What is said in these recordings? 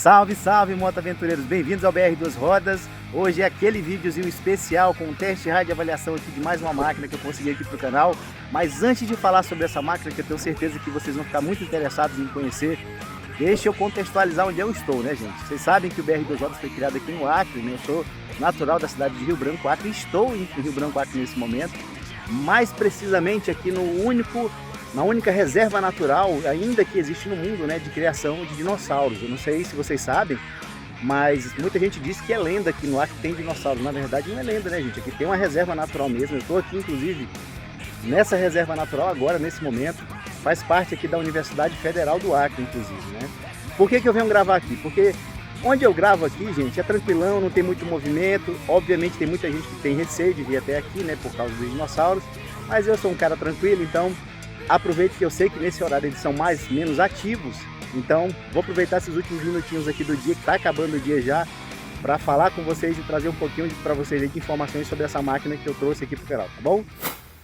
Salve, salve, moto aventureiros, bem-vindos ao BR Duas Rodas. Hoje é aquele videozinho especial com um teste rádio de avaliação aqui de mais uma máquina que eu consegui aqui pro canal. Mas antes de falar sobre essa máquina, que eu tenho certeza que vocês vão ficar muito interessados em conhecer, deixa eu contextualizar onde eu estou, né, gente? Vocês sabem que o BR Duas Rodas foi criado aqui no Acre, né? Eu sou natural da cidade de Rio Branco, Acre, estou em Rio Branco, Acre nesse momento. Mais precisamente aqui na única reserva natural ainda que existe no mundo, né, de criação de dinossauros. Eu não sei se vocês sabem, mas muita gente diz que é lenda aqui no Acre que tem dinossauros. Na verdade não é lenda, né, gente? Aqui tem uma reserva natural mesmo. Eu estou aqui, inclusive, nessa reserva natural agora, nesse momento. Faz parte aqui da Universidade Federal do Acre, inclusive, né? Por que eu venho gravar aqui? Porque onde eu gravo aqui, gente, é tranquilão, não tem muito movimento. Obviamente tem muita gente que tem receio de vir até aqui, né, por causa dos dinossauros. Mas eu sou um cara tranquilo, então aproveite que eu sei que nesse horário eles são menos ativos. Então vou aproveitar esses últimos minutinhos aqui do dia, que está acabando o dia já, para falar com vocês e trazer um pouquinho para vocês aí de informações sobre essa máquina que eu trouxe aqui para o canal, tá bom?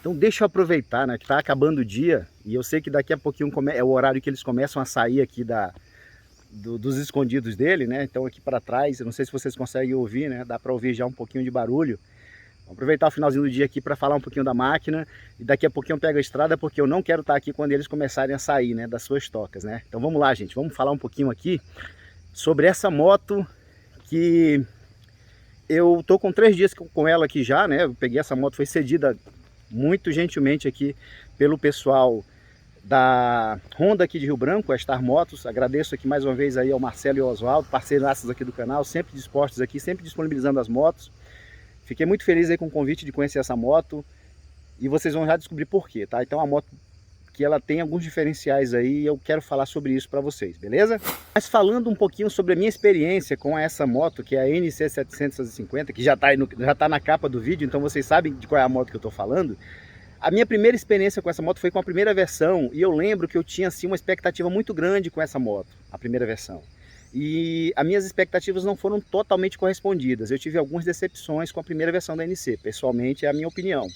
Então deixa eu aproveitar, né, que está acabando o dia, e eu sei que daqui a pouquinho é o horário que eles começam a sair aqui dos escondidos dele, né? Então aqui para trás, eu não sei se vocês conseguem ouvir, né? Dá para ouvir já um pouquinho de barulho. Vou aproveitar o finalzinho do dia aqui para falar um pouquinho da máquina, e daqui a pouquinho eu pego a estrada, porque eu não quero estar aqui quando eles começarem a sair, né, das suas tocas, né? Então vamos lá, gente, vamos falar um pouquinho aqui sobre essa moto que eu tô com 3 dias com ela aqui já, né? Eu peguei essa moto, foi cedida muito gentilmente aqui pelo pessoal da Honda aqui de Rio Branco, a Star Motos. Agradeço aqui mais uma vez aí ao Marcelo e ao Oswaldo, parceiraços aqui do canal, sempre dispostos aqui, sempre disponibilizando as motos. Fiquei muito feliz aí com o convite de conhecer essa moto, e vocês vão já descobrir por quê, tá? Então é uma moto que ela tem alguns diferenciais aí, e eu quero falar sobre isso para vocês, beleza? Mas falando um pouquinho sobre a minha experiência com essa moto, que é a NC750, que já tá na capa do vídeo, então vocês sabem de qual é a moto que eu tô falando. A minha primeira experiência com essa moto foi com a primeira versão, e eu lembro que eu tinha assim uma expectativa muito grande com essa moto, a primeira versão. E as minhas expectativas não foram totalmente correspondidas. Eu tive algumas decepções com a primeira versão da NC, pessoalmente é a minha opinião.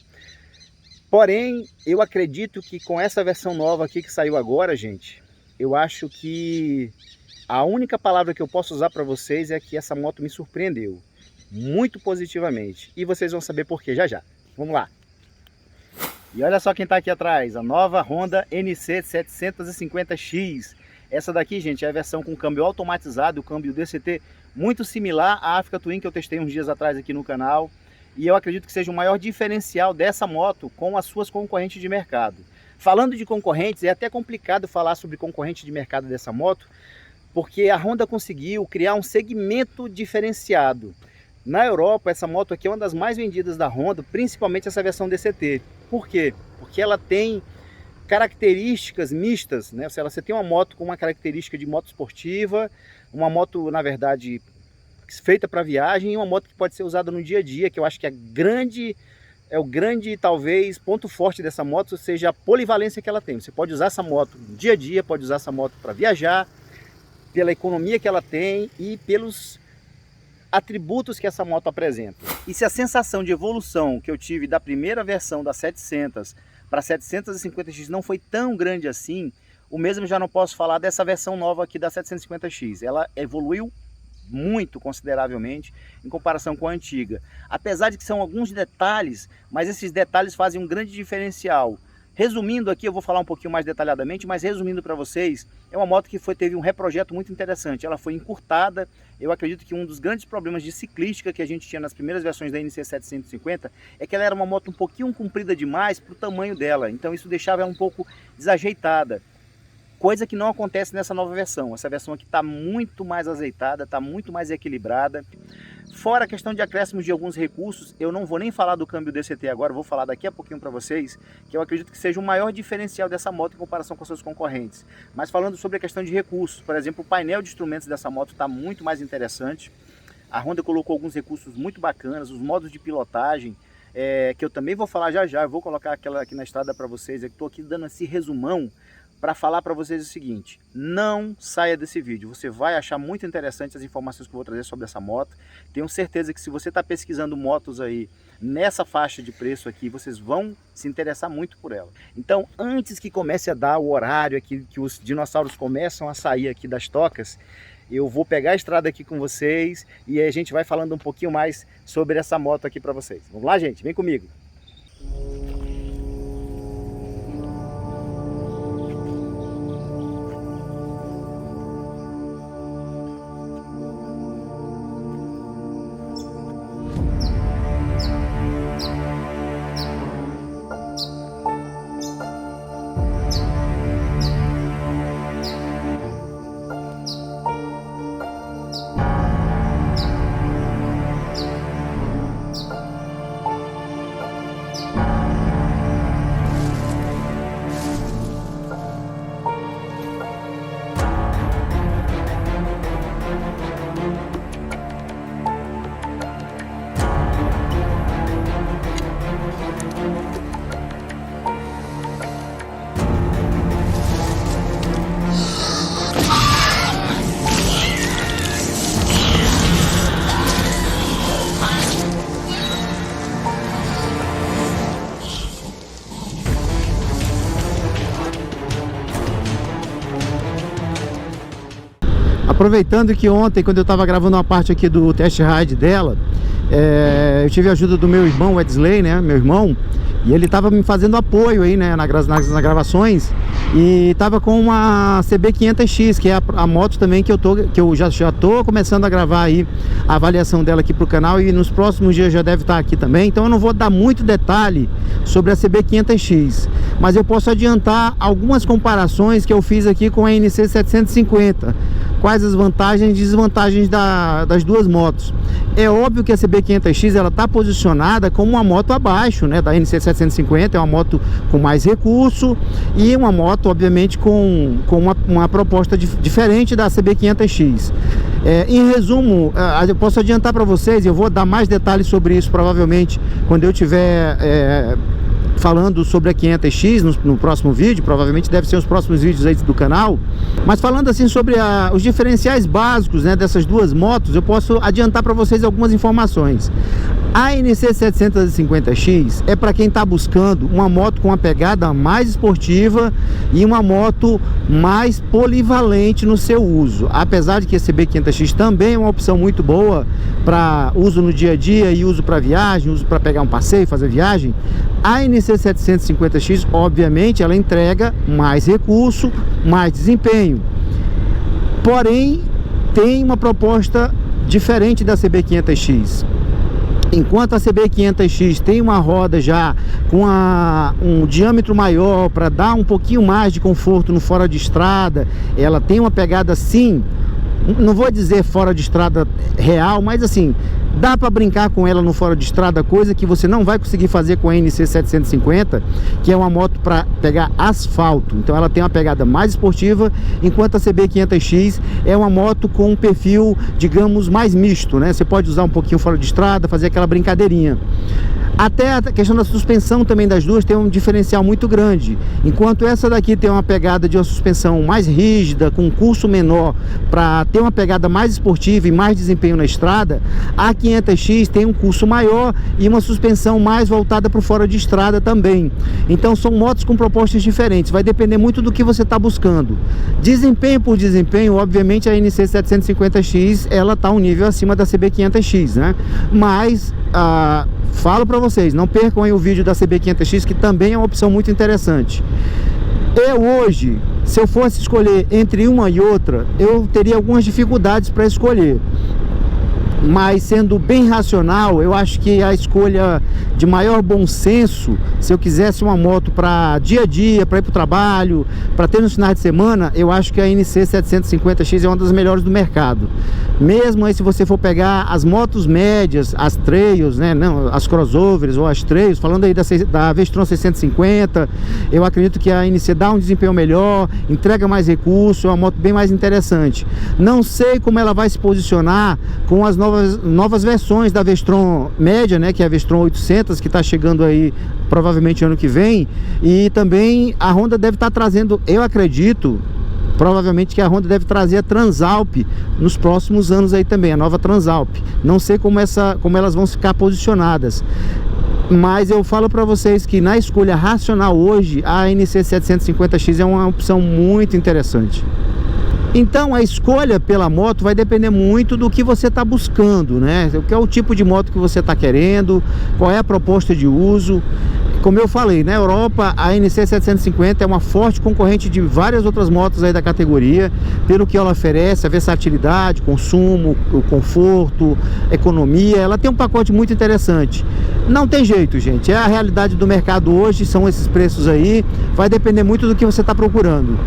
Porém, eu acredito que com essa versão nova aqui que saiu agora, gente, eu acho que a única palavra que eu posso usar para vocês é que essa moto me surpreendeu muito positivamente. E vocês vão saber por quê já já. Vamos lá. E olha só quem está aqui atrás, a nova Honda NC 750X. Essa daqui, gente, é a versão com câmbio automatizado, o câmbio DCT muito similar à Africa Twin que eu testei uns dias atrás aqui no canal. E eu acredito que seja o maior diferencial dessa moto com as suas concorrentes de mercado. Falando de concorrentes, é até complicado falar sobre concorrente de mercado dessa moto, porque a Honda conseguiu criar um segmento diferenciado. Na Europa, essa moto aqui é uma das mais vendidas da Honda, principalmente essa versão DCT. Por quê? Porque ela tem características mistas, né? Você tem uma moto com uma característica de moto esportiva, uma moto, na verdade, feita para viagem, e uma moto que pode ser usada no dia a dia, que eu acho que o grande, talvez, ponto forte dessa moto seja a polivalência que ela tem. Você pode usar essa moto no dia a dia, pode usar essa moto para viajar, pela economia que ela tem e pelos atributos que essa moto apresenta. E se a sensação de evolução que eu tive da primeira versão da 700 para 750X não foi tão grande assim, o mesmo já não posso falar dessa versão nova aqui da 750X. Ela evoluiu muito consideravelmente em comparação com a antiga. Apesar de que são alguns detalhes, mas esses detalhes fazem um grande diferencial. Resumindo aqui, eu vou falar um pouquinho mais detalhadamente, mas resumindo para vocês, é uma moto que teve um reprojeto muito interessante. Ela foi encurtada. Eu acredito que um dos grandes problemas de ciclística que a gente tinha nas primeiras versões da NC 750 é que ela era uma moto um pouquinho comprida demais para o tamanho dela. Então isso deixava ela um pouco desajeitada. Coisa que não acontece nessa nova versão. Essa versão aqui está muito mais azeitada, está muito mais equilibrada. Fora a questão de acréscimos de alguns recursos, eu não vou nem falar do câmbio DCT agora, vou falar daqui a pouquinho para vocês, que eu acredito que seja o maior diferencial dessa moto em comparação com seus concorrentes. Mas falando sobre a questão de recursos, por exemplo, o painel de instrumentos dessa moto está muito mais interessante. A Honda colocou alguns recursos muito bacanas, os modos de pilotagem, que eu também vou falar já já, eu vou colocar aquela aqui na estrada para vocês, eu estou aqui dando esse resumão para falar para vocês o seguinte: não saia desse vídeo, você vai achar muito interessante as informações que eu vou trazer sobre essa moto. Tenho certeza que se você está pesquisando motos aí nessa faixa de preço aqui, vocês vão se interessar muito por ela. Então, antes que comece a dar o horário aqui, que os dinossauros começam a sair aqui das tocas, eu vou pegar a estrada aqui com vocês e a gente vai falando um pouquinho mais sobre essa moto aqui para vocês. Vamos lá, gente? Vem comigo! Aproveitando que ontem, quando eu estava gravando uma parte aqui do test ride dela, eu tive a ajuda do meu irmão Wesley, né, meu irmão, e ele estava me fazendo apoio aí, né, nas gravações, e estava com uma CB500X, que é a moto também que eu já estou começando a gravar aí a avaliação dela aqui pro canal, e nos próximos dias já deve estar aqui também. Então eu não vou dar muito detalhe sobre a CB500X, mas eu posso adiantar algumas comparações que eu fiz aqui com a NC750. Quais as vantagens e desvantagens das duas motos. É óbvio que a CB500X ela está posicionada como uma moto abaixo, né, da NC750, é uma moto com mais recurso e uma moto obviamente com uma proposta diferente da CB500X. Em resumo, eu posso adiantar para vocês, eu vou dar mais detalhes sobre isso provavelmente quando eu tiver falando sobre a 500X no próximo vídeo, provavelmente deve ser os próximos vídeos aí do canal, mas falando assim sobre os diferenciais básicos, né, dessas duas motos, eu posso adiantar para vocês algumas informações. A NC750X é para quem está buscando uma moto com uma pegada mais esportiva e uma moto mais polivalente no seu uso. Apesar de que a CB500X também é uma opção muito boa para uso no dia a dia e uso para viagem, uso para pegar um passeio, fazer viagem, a NC750X, obviamente, ela entrega mais recurso, mais desempenho. Porém, tem uma proposta diferente da CB500X. Enquanto a CB500X tem uma roda já com um diâmetro maior para dar um pouquinho mais de conforto no fora de estrada, ela tem uma pegada assim, não vou dizer fora de estrada real, mas assim, dá para brincar com ela no fora de estrada, coisa que você não vai conseguir fazer com a NC750, que é uma moto para pegar asfalto. Então ela tem uma pegada mais esportiva, enquanto a CB500X é uma moto com um perfil, digamos, mais misto, né? Você pode usar um pouquinho fora de estrada, fazer aquela brincadeirinha. Até a questão da suspensão também das duas tem um diferencial muito grande. Enquanto essa daqui tem uma pegada de uma suspensão mais rígida, com um curso menor, para ter uma pegada mais esportiva e mais desempenho na estrada, a 500X tem um curso maior e uma suspensão mais voltada para o fora de estrada também. Então são motos com propostas diferentes, vai depender muito do que você está buscando. Desempenho por desempenho, obviamente a NC750X ela está um nível acima da CB500X, né? Mas falo para vocês, não percam aí o vídeo da CB500X, que também é uma opção muito interessante. Eu hoje, se eu fosse escolher entre uma e outra, eu teria algumas dificuldades para escolher. Mas sendo bem racional, eu acho que a escolha de maior bom senso, se eu quisesse uma moto para dia a dia, para ir para o trabalho, para ter nos finais de semana, eu acho que a NC750X é uma das melhores do mercado. Mesmo aí se você for pegar as motos médias, as trails, né, não, as crossovers ou as trails, falando aí da Vestron 650, eu acredito que a NC dá um desempenho melhor, entrega mais recurso, é uma moto bem mais interessante. Não sei como ela vai se posicionar com as novas versões da Vestron média, né, que é a Vestron 800, que está chegando aí provavelmente ano que vem, e também a Honda deve estar trazendo, eu acredito, provavelmente que a Honda deve trazer a Transalp nos próximos anos aí também, a nova Transalp. Não sei como elas vão ficar posicionadas, mas eu falo para vocês que na escolha racional hoje, a NC750X é uma opção muito interessante. Então a escolha pela moto vai depender muito do que você está buscando, né? O que é o tipo de moto que você está querendo, qual é a proposta de uso. Como eu falei, na Europa a NC 750 é uma forte concorrente de várias outras motos aí da categoria, pelo que ela oferece, a versatilidade, consumo, o conforto, economia. Ela tem um pacote muito interessante. Não tem jeito, gente, é a realidade do mercado hoje, são esses preços aí, vai depender muito do que você está procurando.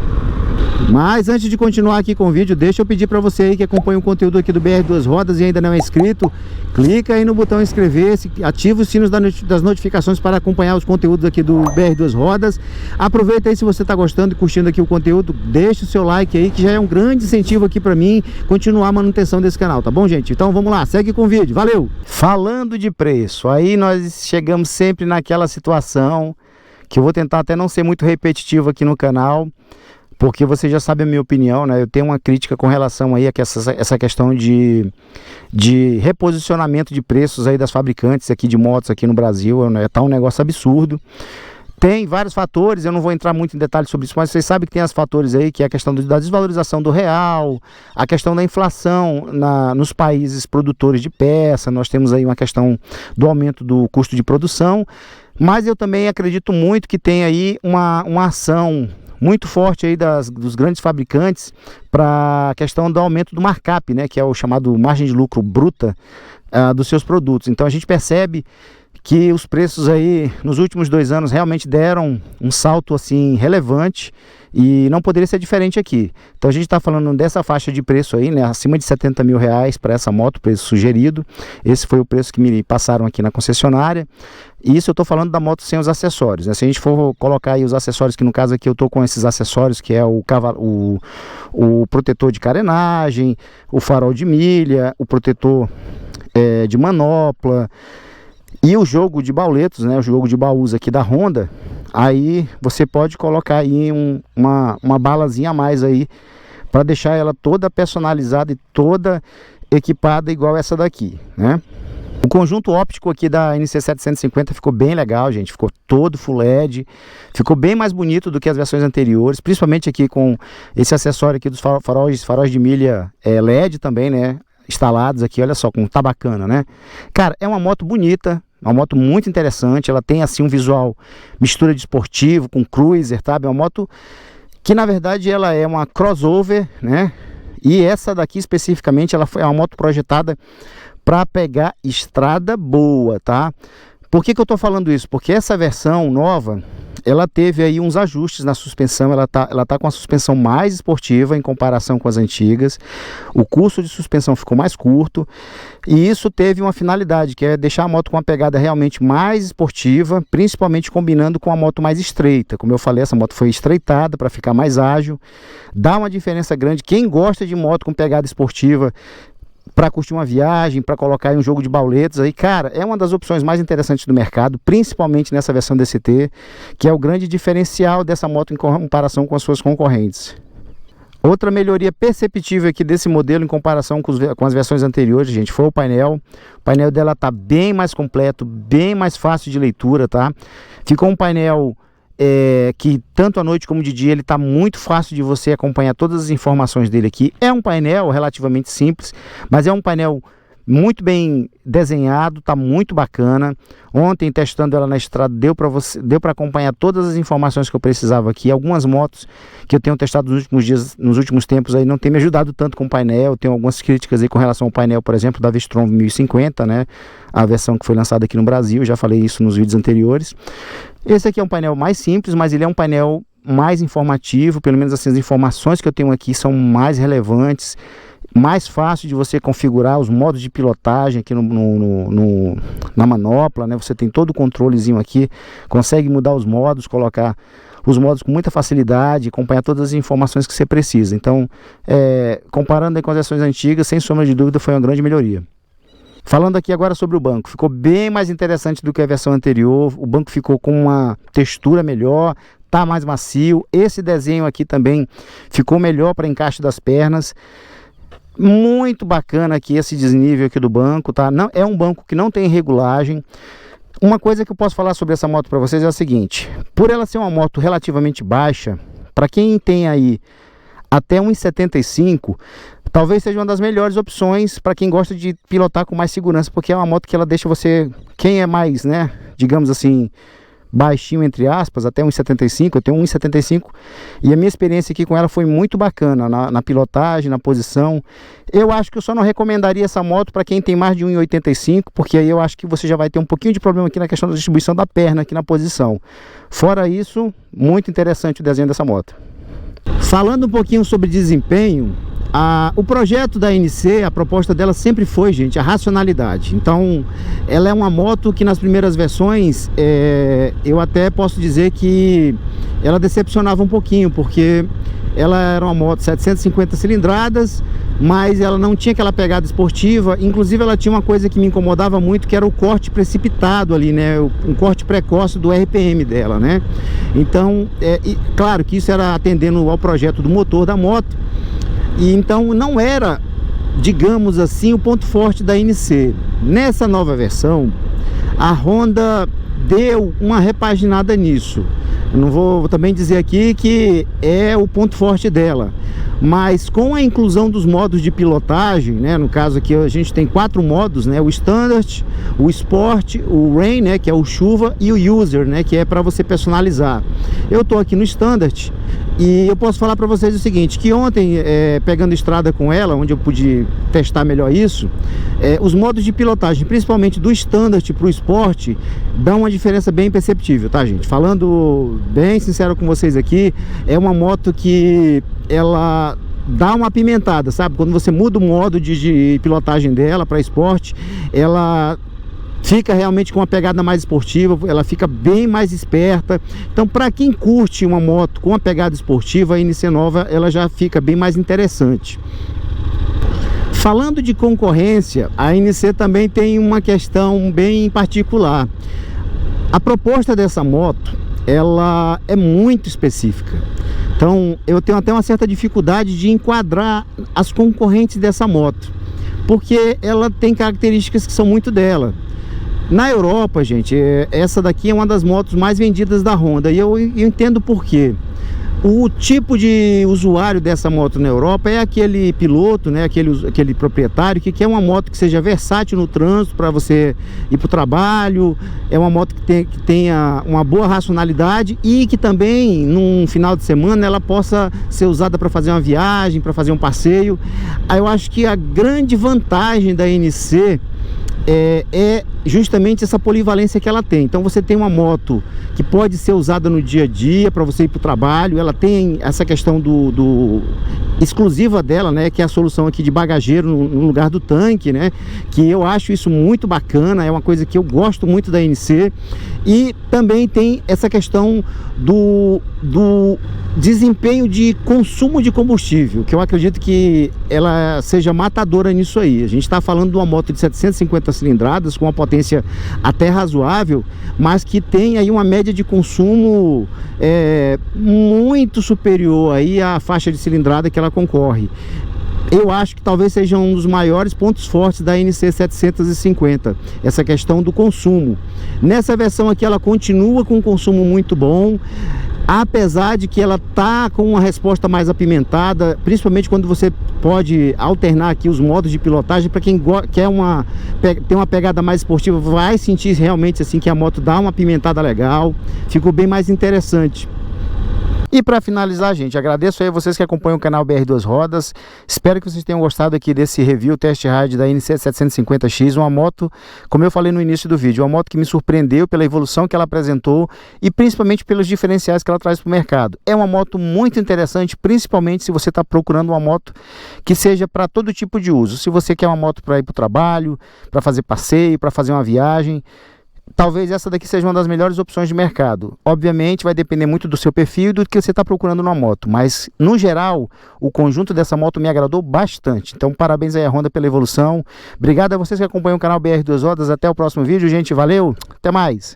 Mas antes de continuar aqui com o vídeo, deixa eu pedir para você aí que acompanha o conteúdo aqui do BR Duas Rodas e ainda não é inscrito, clica aí no botão inscrever-se, ativa os sinos das notificações para acompanhar os conteúdos aqui do BR Duas Rodas. Aproveita aí, se você está gostando e curtindo aqui o conteúdo, deixa o seu like aí, que já é um grande incentivo aqui para mim continuar a manutenção desse canal, tá bom, gente? Então vamos lá, segue com o vídeo, valeu! Falando de preço, aí nós chegamos sempre naquela situação que eu vou tentar até não ser muito repetitivo aqui no canal, porque você já sabe a minha opinião, né? Eu tenho uma crítica com relação aí a essa questão de reposicionamento de preços aí das fabricantes aqui de motos aqui no Brasil, né? Tá um negócio absurdo. Tem vários fatores, eu não vou entrar muito em detalhes sobre isso, mas vocês sabem que tem os fatores aí, que é a questão da desvalorização do real, a questão da inflação nos países produtores de peça, nós temos aí uma questão do aumento do custo de produção, mas eu também acredito muito que tem aí uma ação muito forte aí dos grandes fabricantes para a questão do aumento do markup, né, que é o chamado margem de lucro bruta dos seus produtos. Então a gente percebe que os preços aí nos últimos 2 anos realmente deram um salto assim relevante e não poderia ser diferente aqui. Então a gente está falando dessa faixa de preço aí, né, acima de 70 mil reais para essa moto, preço sugerido. Esse foi o preço que me passaram aqui na concessionária. E isso eu estou falando da moto sem os acessórios, né? Se a gente for colocar aí os acessórios, que no caso aqui eu estou com esses acessórios, que é o protetor de carenagem, o farol de milha, o protetor de manopla e o jogo de bauletos, né? O jogo de baús aqui da Honda. Aí você pode colocar aí uma balazinha a mais aí para deixar ela toda personalizada e toda equipada igual essa daqui, né? O conjunto óptico aqui da NC 750 ficou bem legal, gente, ficou todo full LED, ficou bem mais bonito do que as versões anteriores, principalmente aqui com esse acessório aqui dos faróis de milha LED também, né, instalados aqui, olha só, como tá bacana, né? Cara, é uma moto bonita, uma moto muito interessante, ela tem assim um visual mistura de esportivo com cruiser, sabe? É uma moto que na verdade ela é uma crossover, né? E essa daqui especificamente, ela é uma moto projetada para pegar estrada boa, tá? Por que eu tô falando isso? Porque essa versão nova, ela teve aí uns ajustes na suspensão, ela tá com a suspensão mais esportiva em comparação com as antigas, o curso de suspensão ficou mais curto, e isso teve uma finalidade, que é deixar a moto com uma pegada realmente mais esportiva, principalmente combinando com a moto mais estreita. Como eu falei, essa moto foi estreitada para ficar mais ágil, dá uma diferença grande. Quem gosta de moto com pegada esportiva, para curtir uma viagem, para colocar aí um jogo de bauletos aí, cara, é uma das opções mais interessantes do mercado, principalmente nessa versão DCT, que é o grande diferencial dessa moto em comparação com as suas concorrentes. Outra melhoria perceptível aqui desse modelo em comparação com as versões anteriores, gente, foi o painel. O painel dela tá bem mais completo, bem mais fácil de leitura, tá? Ficou um painel que tanto à noite como de dia ele está muito fácil de você acompanhar todas as informações dele aqui. É um painel relativamente simples, mas é um painel muito bem desenhado, tá muito bacana. Ontem testando ela na estrada deu para acompanhar todas as informações que eu precisava aqui. Algumas motos que eu tenho testado nos últimos tempos aí não tem me ajudado tanto com o painel. Tenho algumas críticas aí com relação ao painel, por exemplo, da V-Strom 1050, né? A versão que foi lançada aqui no Brasil, eu já falei isso nos vídeos anteriores. Esse aqui é um painel mais simples, mas ele é um painel mais informativo, pelo menos assim, as informações que eu tenho aqui são mais relevantes, mais fácil de você configurar os modos de pilotagem aqui na manopla, né? Você tem todo o controlezinho aqui, consegue mudar os modos, colocar os modos com muita facilidade, acompanhar todas as informações que você precisa. Então, comparando aí com as versões antigas, sem sombra de dúvida, foi uma grande melhoria. Falando aqui agora sobre o banco, ficou bem mais interessante do que a versão anterior, o banco ficou com uma textura melhor, tá mais macio, esse desenho aqui também ficou melhor para encaixe das pernas, muito bacana aqui esse desnível aqui do banco, tá? Não, é um banco que não tem regulagem. Uma coisa que eu posso falar sobre essa moto para vocês é a seguinte, por ela ser uma moto relativamente baixa, para quem tem aí até 1,75, talvez seja uma das melhores opções para quem gosta de pilotar com mais segurança, porque é uma moto que ela deixa você, quem é mais, né, digamos assim, baixinho entre aspas, até 1,75, eu tenho 1,75 e a minha experiência aqui com ela foi muito bacana na pilotagem, na posição. Eu acho que eu só não recomendaria essa moto para quem tem mais de 1,85, porque aí eu acho que você já vai ter um pouquinho de problema aqui na questão da distribuição da perna aqui na posição. Fora isso, muito interessante o desenho dessa moto. Falando um pouquinho sobre desempenho, o projeto da NC, a proposta dela sempre foi, gente, a racionalidade. Então, ela é uma moto que nas primeiras versões, eu até posso dizer que ela decepcionava um pouquinho, porque ela era uma moto 750 cilindradas, mas ela não tinha aquela pegada esportiva. Inclusive, ela tinha uma coisa que me incomodava muito, que era o corte precipitado ali, né? Um corte precoce do RPM dela, né? Então, claro que isso era atendendo ao projeto do motor da moto, e então não era, digamos assim, o ponto forte da NC. Nessa nova versão, a Honda deu uma repaginada nisso. Eu não vou também dizer aqui que é o ponto forte dela, mas com a inclusão dos modos de pilotagem, né, no caso aqui a gente tem 4 modos, né, o Standard, o Sport, o Rain, né, que é o chuva, e o User, né, que é para você personalizar. Eu tô aqui no Standard e eu posso falar para vocês o seguinte, que ontem, pegando estrada com ela, onde eu pude testar melhor isso, os modos de pilotagem, principalmente do Standard para o Sport, dão uma diferença bem perceptível, tá, gente? Falando bem sincero com vocês aqui, é uma moto que ela dá uma apimentada, sabe? Quando você muda o modo de pilotagem dela para Sport, ela fica realmente com uma pegada mais esportiva, ela fica bem mais esperta. Então, para quem curte uma moto com uma pegada esportiva, a NC nova ela já fica bem mais interessante. Falando de concorrência, a NC também tem uma questão bem particular. A proposta dessa moto, ela é muito específica. Então, eu tenho até uma certa dificuldade de enquadrar as concorrentes dessa moto, porque ela tem características que são muito dela. Na Europa, gente, essa daqui é uma das motos mais vendidas da Honda, e eu entendo por quê. O tipo de usuário dessa moto na Europa é aquele piloto, né, aquele proprietário que quer uma moto que seja versátil no trânsito para você ir para o trabalho. É uma moto que tenha uma boa racionalidade e que também, num final de semana, ela possa ser usada para fazer uma viagem, para fazer um passeio. Aí eu acho que a grande vantagem da NC é justamente essa polivalência que ela tem. Então você tem uma moto que pode ser usada no dia a dia para você ir para o trabalho. Ela tem essa questão do exclusiva dela, né, que é a solução aqui de bagageiro no lugar do tanque, né, que eu acho isso muito bacana, é uma coisa que eu gosto muito da NC. E também tem essa questão do desempenho de consumo de combustível, que eu acredito que ela seja matadora nisso aí. A gente está falando de uma moto de 750 cilindradas com uma potência até razoável, mas que tem aí uma média de consumo muito superior aí à faixa de cilindrada que ela concorre. Eu acho que talvez seja um dos maiores pontos fortes da NC 750, essa questão do consumo. Nessa versão aqui ela continua com um consumo muito bom, apesar de que ela tá com uma resposta mais apimentada, principalmente quando você pode alternar aqui os modos de pilotagem. Para quem quer ter uma pegada mais esportiva, vai sentir realmente assim que a moto dá uma apimentada legal, ficou bem mais interessante. E para finalizar, gente, agradeço aí a vocês que acompanham o canal BR Duas Rodas. Espero que vocês tenham gostado aqui desse review test ride da NC 750X, uma moto, como eu falei no início do vídeo, uma moto que me surpreendeu pela evolução que ela apresentou e principalmente pelos diferenciais que ela traz para o mercado. É uma moto muito interessante, principalmente se você está procurando uma moto que seja para todo tipo de uso. Se você quer uma moto para ir para o trabalho, para fazer passeio, para fazer uma viagem, talvez essa daqui seja uma das melhores opções de mercado. Obviamente vai depender muito do seu perfil e do que você está procurando numa moto, mas no geral o conjunto dessa moto me agradou bastante. Então parabéns aí à Honda pela evolução. Obrigado a vocês que acompanham o canal BR Duas Rodas. Até o próximo vídeo, gente. Valeu, até mais.